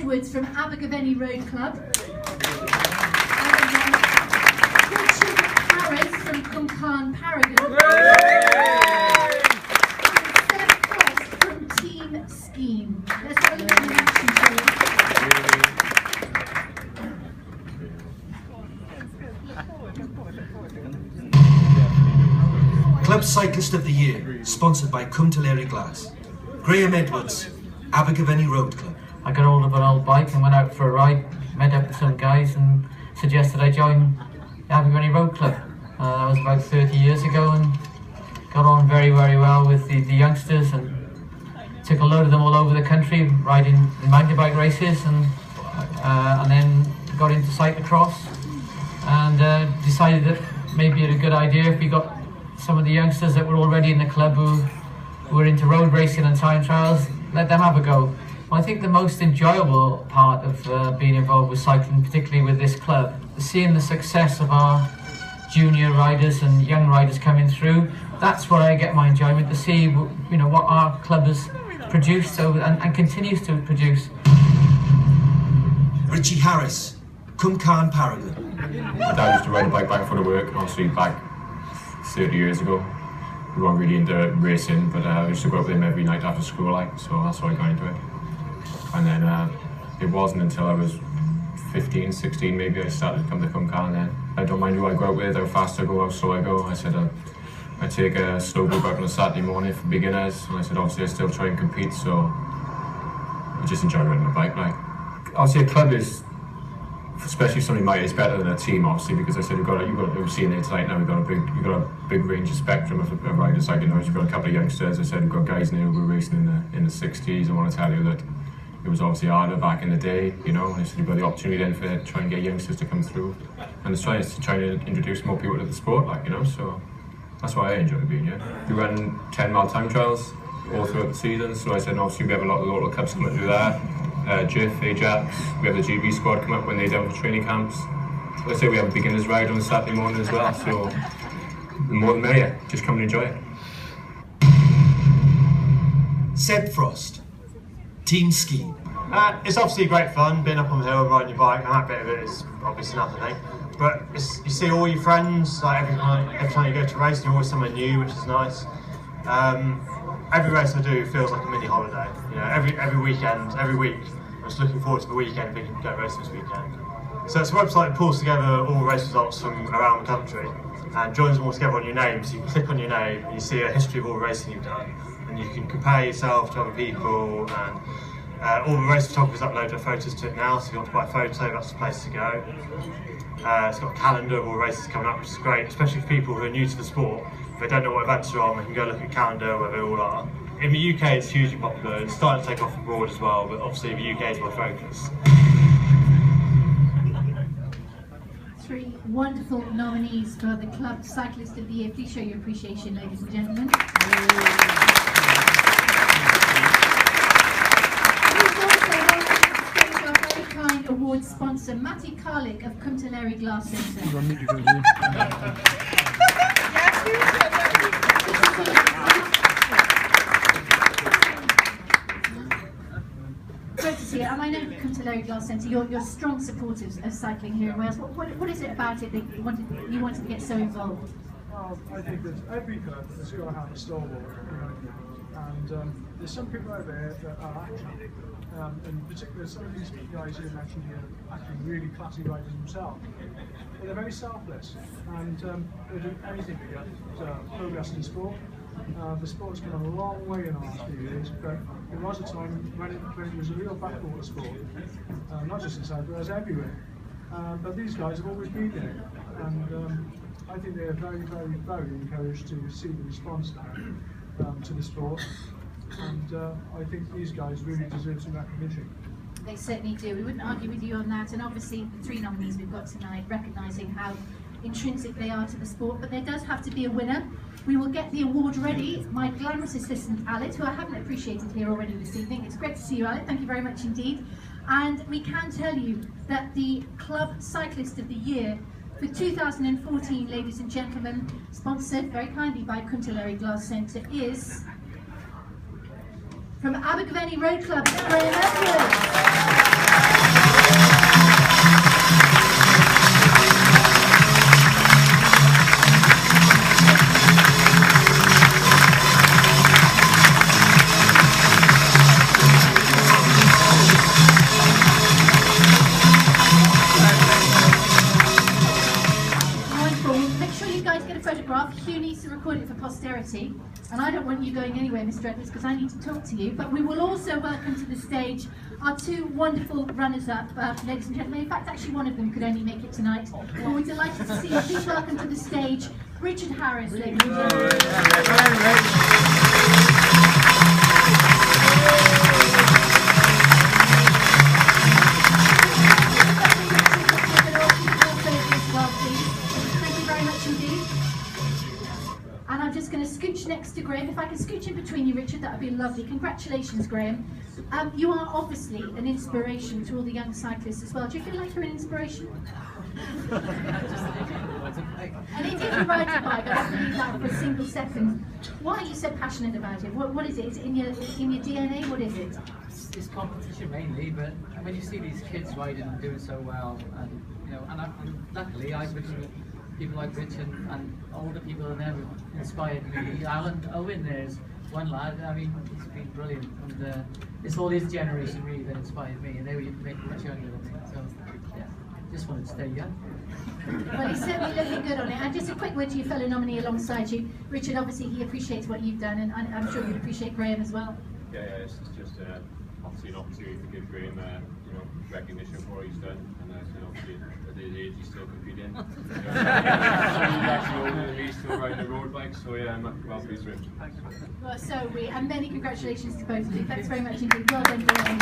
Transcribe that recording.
Edwards from Abergavenny Road Club. Richard Harris from Cwmcarn Paragon. And Seb Frost from Team Scheme. Let's have a look at the action, Club Cyclist of the Year, sponsored by Cwmcarn Glass. Graham Edwards, Abergavenny Road Club. I got hold of an old bike and went out for a ride, met up with some guys and suggested I join the Abergavenny Road Club. That was about 30 years ago, and got on very, very well with the youngsters, and took a load of them all over the country, riding mountain bike races, and then got into cyclocross, and decided that maybe it was a good idea if we got some of the youngsters that were already in the club who were into road racing and time trials, let them have a go. Well, I think the most enjoyable part of being involved with cycling, particularly with this club, is seeing the success of our junior riders and young riders coming through. That's where I get my enjoyment, to see, you know, what our club has produced and continues to produce. Richie Harris, Cwmcarn Paragon. My dad used to ride a bike back for the work, obviously back 30 years ago. We weren't really into racing, but I used to go up with him every night after school, so that's how I got into it. And then it wasn't until I was 15, 16 maybe, I started to come to Cwmcarn then. I don't mind who I go out with, how fast I go, how slow I go. I said I take a slow group out on a Saturday morning for beginners, and I said obviously I still try and compete, so I just enjoy riding a bike. Like, obviously a club is, especially something my age, better than a team, obviously, because I said you've got we're seeing it tonight now, you've got a big range of spectrum of riders. Like, you know, you've got a couple of youngsters. I said we've got guys now who were racing in the 60s. I want to tell you that it was obviously harder back in the day, you know, and I said you've got the opportunity then for try and get youngsters to come through, and it's trying to introduce more people to the sport, like, you know, so that's why I enjoy being here. We run 10-mile time trials all throughout the season, so I said obviously we have a lot of local clubs coming through that. Jiff, Ajax, we have the GB squad come up when they're down for training camps. So I say we have a beginners ride on a Saturday morning as well, so the more the merrier, just come and enjoy it. Seb Frost, Team Scheme. It's obviously great fun being up on the hill, riding your bike, and that bit of it is obviously nothing, eh? But you see all your friends, like every time you go to race, you're always somewhere new, which is nice. Every race I do feels like a mini holiday. You know, every weekend, every week, I'm just looking forward to the weekend, thinking go racing this weekend. So it's a website that pulls together all the race results from around the country and joins them all together on your name. So you can click on your name and you see a history of all the racing you've done, and you can compare yourself to other people, and all the race photographers upload their photos to it now, so if you want to buy a photo, that's the place to go. It's got a calendar of all races coming up, which is great, especially for people who are new to the sport. If they don't know what events are on, they can go look at the calendar where they all are. In the UK it's hugely popular, it's starting to take off abroad as well, but obviously the UK is my focus. Three wonderful nominees for the Club Cyclist of the Year. Please show your appreciation, ladies and gentlemen. Award sponsor Matty Carlick of Cwmcarn Glass Centre. Great to see you. And I know Cwmcarn Glass Centre, you're strong supporters of cycling here in Wales. What is it about it that you wanted to get so involved? Well, I think that every club has got to have a stalwart, you know, and there's some people out there that are actually, in particular some of these guys you mentioned here, actually really classy riders themselves. But they're very selfless, and they do anything to get progress in sport. The sport's come a long way in the last few years, but there was a time when it was a real backwater sport, not just in South Wales, everywhere. But these guys have always been there, and I think they are very, very, very encouraged to see the response now to the sport, and I think these guys really deserve some recognition. They certainly do. We wouldn't argue with you on that, and obviously the three nominees we've got tonight, recognising how intrinsic they are to the sport, but there does have to be a winner. We will get the award ready. My glamorous assistant Alit, who I haven't appreciated here already this evening. It's great to see you, Alit. Thank you very much indeed. And we can tell you that the Club Cyclist of the Year for 2014, ladies and gentlemen, sponsored very kindly by Cwmcarn Glass Centre, is from Abergavenny Road Club, Graham Edwards. to record it for posterity, and I don't want you going anywhere, Mr. Edwards, because I need to talk to you. But we will also welcome to the stage our two wonderful runners-up, ladies and gentlemen. In fact, actually one of them could only make it tonight. But we're delighted to see you. Please welcome to the stage Richard Harris, ladies and gentlemen. And I'm just going to scooch next to Graham. If I can scooch in between you, Richard, that would be lovely. Congratulations, Graham. You are obviously an inspiration to all the young cyclists as well. Do you feel like you're an inspiration? And if you ride your bike, I don't believe that for a single second. Why are you so passionate about it? What is it? Is it in your DNA? What is it? It's competition mainly, but when you see these kids riding and doing so well, and luckily I with people like Rich and older people in there have inspired me. Alan Owen, there's one lad. I mean, he's been brilliant, and it's all his generation really that inspired me, and they were much younger than me. So yeah, just wanted to stay young. Well, he's certainly looking good on it. And just a quick word to your fellow nominee alongside you, Richard. Obviously, he appreciates what you've done, and I'm sure you'd appreciate Graham as well. Yeah, it's just obviously an opportunity to give Graham recognition for what he's done, and obviously at his age he's still competing. He's actually older than me, still riding a road bike, so yeah, I'm well pleased for him. Well, so are we, and many congratulations to both of you. Thanks very much indeed. Well done, Graham.